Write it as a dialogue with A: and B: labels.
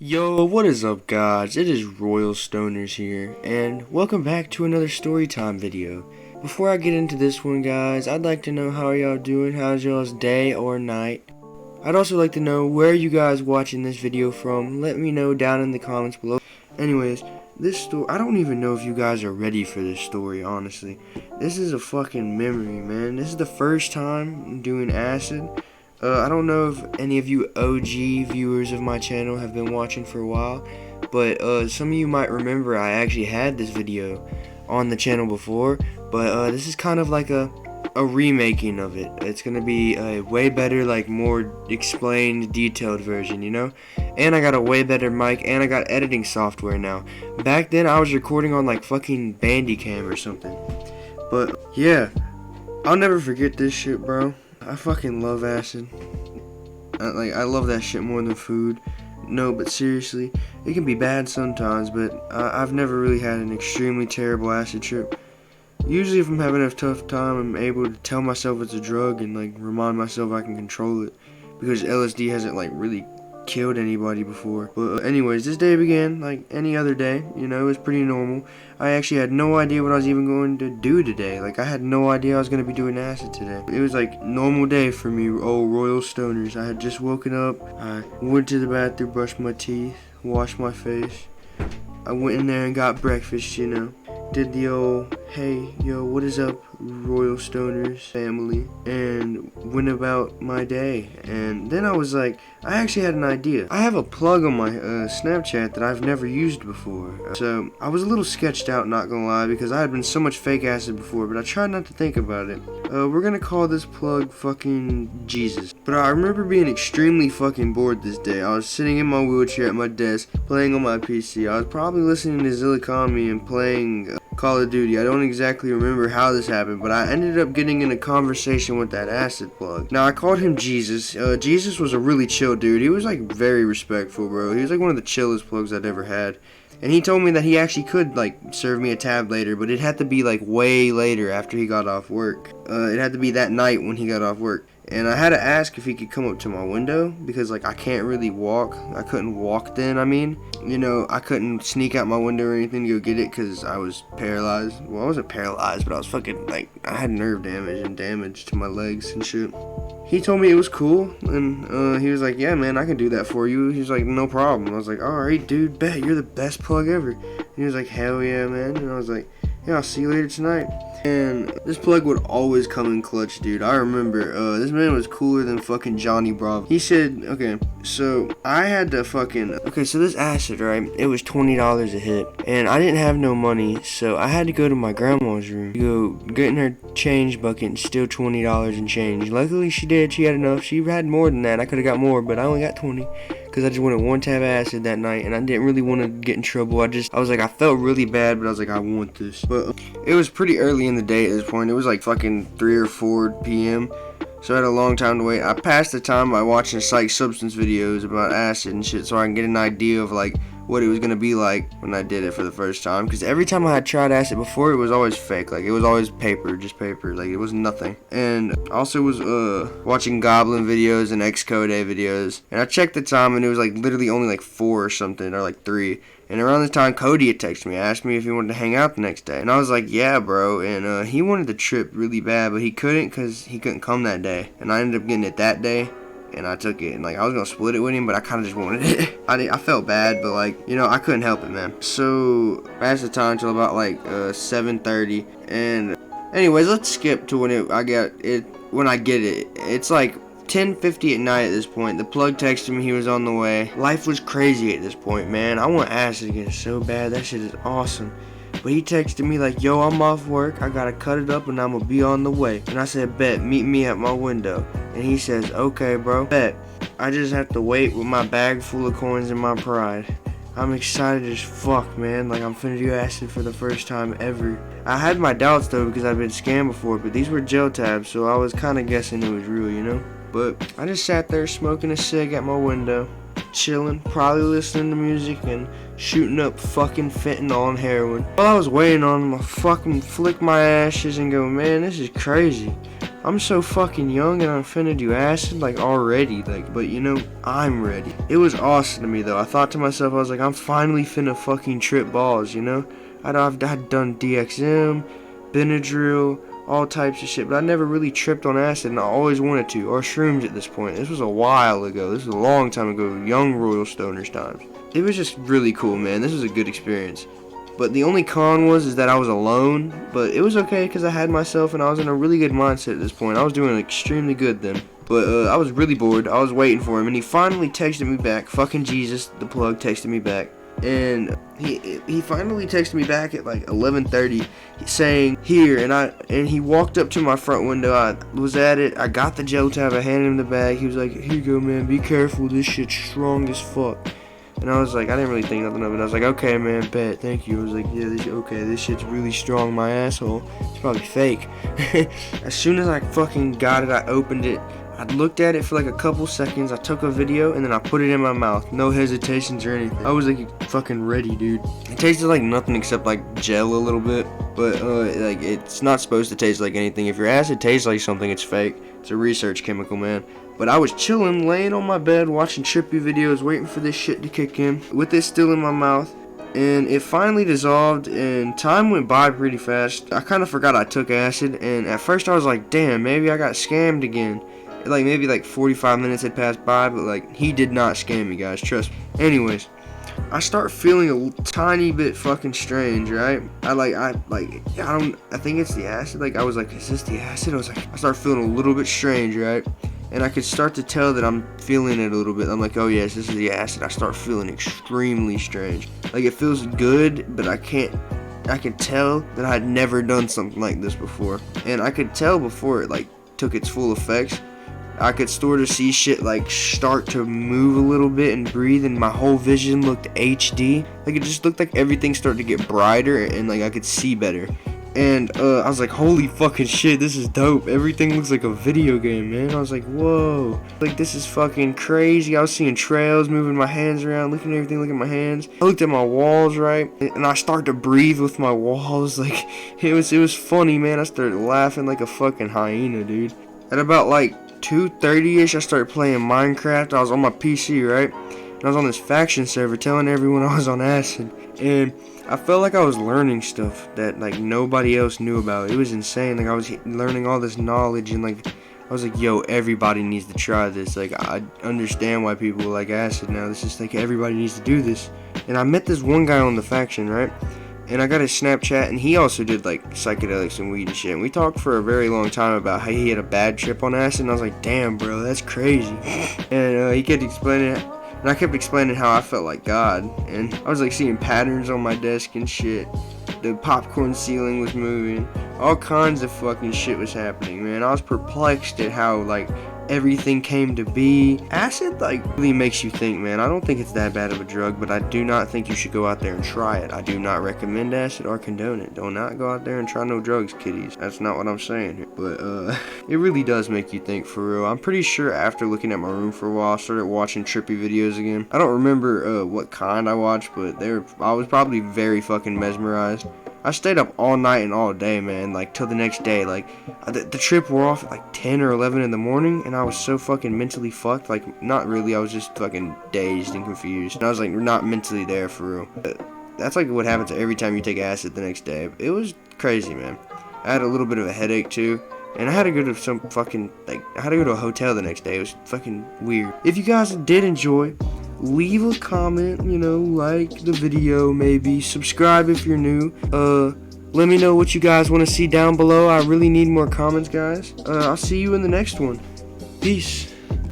A: Yo, what is up guys? It is Royal Stonerz here, and welcome back to another storytime video. Before I get into this one guys, I'd like to know how y'all doing, how's y'all's day or night. I'd also like to know where you guys watching this video from. Let me know down in the comments below. Anyways, this story, I don't even know if you guys are ready for this story, honestly. This is a fucking memory, man. This is the first time I'm doing acid. I don't know if any of you OG viewers of my channel have been watching for a while, but some of you might remember I actually had this video on the channel before, but this is kind of like a remaking of it. It's gonna be a way better, like more explained, detailed version, you know? And I got a way better mic, and I got editing software now. Back then I was recording on like fucking Bandicam or something. But yeah, I'll never forget this shit, bro. I fucking love acid. I love that shit more than food. No, but seriously, it can be bad sometimes, but I've never really had an extremely terrible acid trip. Usually if I'm having a tough time, I'm able to tell myself it's a drug and like remind myself I can control it, because LSD hasn't like really killed anybody before. But anyways, this day began like any other day, you know. It was pretty normal. I actually had no idea what I was even going to do today. Like I had no idea I was going to be doing acid today. It was like normal day for me. Oh, Royal Stonerz. I had just woken up. I went to the bathroom, brushed my teeth, washed my face. I went in there and got breakfast, you know. Did the old, hey, yo, what is up, Royal Stonerz family, and went about my day. And then I was like, I actually had an idea. I have a plug on my Snapchat that I've never used before. So I was a little sketched out, not gonna lie, because I had been so much fake acid before, but I tried not to think about it. We're gonna call this plug fucking Jesus. But I remember being extremely fucking bored this day. I was sitting in my wheelchair at my desk, playing on my PC. I was probably listening to Zillikami and playing Call of Duty. I don't exactly remember how this happened, but I ended up getting in a conversation with that acid plug. Now, I called him Jesus. Jesus was a really chill dude. He was like very respectful, bro. He was like one of the chillest plugs I'd ever had. And he told me that he actually could like serve me a tab later, but it had to be like way later after he got off work. It had to be that night when he got off work. And I had to ask if he could come up to my window, because like I can't really walk. I couldn't walk then, I mean. You know, I couldn't sneak out my window or anything to go get it because I was paralyzed. Well, I wasn't paralyzed, but I was fucking like, I had nerve damage and damage to my legs and shit. He told me it was cool, and he was like, yeah man, I can do that for you. He was like, no problem. I was like, alright dude, bet, you're the best plug ever. And he was like, hell yeah man. And I was like, yeah, I'll see you later tonight. And this plug would always come in clutch, dude. I remember, this man was cooler than fucking Johnny Bravo. He said, okay, so I had to fucking, okay, so this acid, right, it was $20 a hit, and I didn't have no money, so I had to go to my grandma's room to go get in her change bucket and steal $20 in change. Luckily she did, she had enough. She had more than that. I could have got more, but I only got 20. Because I just wanted one tab of acid that night, and I didn't really want to get in trouble. I was like, I felt really bad, but I was like, I want this. But it was pretty early in the day at this point. It was like fucking 3 or 4 p.m. So I had a long time to wait. I passed the time by watching psych substance videos about acid and shit, so I can get an idea of like what it was gonna be like when I did it for the first time. Because every time I had tried acid before, it was always fake. Like it was always paper, just paper. Like it was nothing. And also was watching Goblin videos and Xcode videos. And I checked the time, and it was like literally only like 4 or something, or like 3. And around this time, Cody had texted me, asked me if he wanted to hang out the next day. And I was like, yeah, bro. And he wanted to trip really bad, but he couldn't because he couldn't come that day. And I ended up getting it that day, and I took it. And like I was going to split it with him, but I kind of just wanted it. I felt bad, but like, you know, I couldn't help it, man. So I passed the time until about like 7:30. And anyways, let's skip to when I get it. It's like 10:50 at night at this point. The plug texted me he was on the way. Life was crazy at this point, man. I want acid again so bad. That shit is awesome. But he texted me like, yo, I'm off work. I gotta cut it up and I'm gonna be on the way. And I said, bet, meet me at my window. And he says, okay, bro, bet. I just have to wait with my bag full of coins and my pride. I'm excited as fuck, man. Like, I'm finna do acid for the first time ever. I had my doubts, though, because I've been scammed before, but these were gel tabs, so I was kind of guessing it was real, you know? But I just sat there smoking a cig at my window, chilling, probably listening to music and shooting up fucking fentanyl and heroin. While I was waiting on him, I fucking flick my ashes and go, man, this is crazy. I'm so fucking young and I'm finna do acid, like, already, like, but you know, I'm ready. It was awesome to me, though. I thought to myself, I was like, I'm finally finna fucking trip balls, you know? I'd done DXM, Benadryl, all types of shit, but I never really tripped on acid, and I always wanted to, or shrooms at this point. This was a while ago. This was a long time ago, young Royal Stonerz times. It was just really cool, man. This was a good experience. But the only con is that I was alone, but it was okay because I had myself and I was in a really good mindset at this point. I was doing extremely good then. But I was really bored. I was waiting for him, and he finally texted me back. Fucking Jesus, the plug texted me back. And he finally texted me back at like 11:30 saying here, and he walked up to my front window. I was at it. I got the gel tab. I handed him the bag. He was like, here you go, man, be careful, this shit's strong as fuck. And I was like, I didn't really think nothing of it. I was like, okay, man, bet, thank you. I was like, yeah, this shit's really strong, my asshole. It's probably fake. As soon as I fucking got it, I opened it. I looked at it for like a couple seconds. I took a video and then I put it in my mouth. No hesitations or anything. I was like fucking ready, dude. It tasted like nothing except like gel a little bit. But like it's not supposed to taste like anything. If your acid tastes like something, it's fake. It's a research chemical, man. But I was chilling, laying on my bed, watching trippy videos, waiting for this shit to kick in, with it still in my mouth. And it finally dissolved, and time went by pretty fast. I kind of forgot I took acid, and at first I was like, damn, maybe I got scammed again. Like, maybe like 45 minutes had passed by, but like, he did not scam me, guys, trust me. Anyways, I start feeling a tiny bit fucking strange, right? I think it's the acid. Like, I was like, is this the acid? I start feeling a little bit strange, right? And I could start to tell that I'm feeling it a little bit. I'm like, oh yes, this is the acid. I start feeling extremely strange. Like, it feels good, but I can tell that I had never done something like this before. And I could tell before it like took its full effects, I could sort of see shit like start to move a little bit and breathe, and my whole vision looked HD. Like, it just looked like everything started to get brighter and like I could see better. And I was like, holy fucking shit, this is dope. Everything looks like a video game, man. I was like, whoa, like, this is fucking crazy. I was seeing trails, moving my hands around, looking at everything, looking at my hands. I looked at my walls, right, and I started to breathe with my walls. Like, it was funny, man. I started laughing like a fucking hyena, dude. At about like 2:30ish, I started playing Minecraft. I was on my PC, right, and I was on this faction server telling everyone I was on acid, and I felt like I was learning stuff that like nobody else knew about. It was insane. Like, I was learning all this knowledge, and like I was like, yo, everybody needs to try this. Like, I understand why people like acid now. This is like, everybody needs to do this. And I met this one guy on the faction, right? And I got his Snapchat, and he also did like psychedelics and weed and shit. And we talked for a very long time about how he had a bad trip on acid, and I was like, damn, bro, that's crazy. And he kept explaining it. And I kept explaining how I felt like God, and I was like seeing patterns on my desk and shit. The popcorn ceiling was moving. All kinds of fucking shit was happening, man. I was perplexed at how like everything came to be. Acid like really makes you think, man. I don't think it's that bad of a drug, but I do not think you should go out there and try it. I do not recommend acid or condone it. Do not go out there and try no drugs, kiddies. That's not what I'm saying here. But it really does make you think, for real. I'm pretty sure after looking at my room for a while, I started watching trippy videos again. I don't remember what kind I watched, but I was probably very fucking mesmerized. I stayed up all night and all day, man, like till the next day. Like the trip wore off at like 10 or 11 in the morning, and I was so fucking mentally fucked. Like, not really, I was just fucking dazed and confused, and I was like not mentally there, for real. That's like what happens every time you take acid the next day. It was crazy, man. I had a little bit of a headache too, and I had to go to a hotel the next day. It was fucking weird. If you guys did enjoy, leave a comment, you know, like the video, maybe subscribe if you're new. Let me know what you guys want to see down below. I really need more comments, guys. I'll see you in the next one. Peace.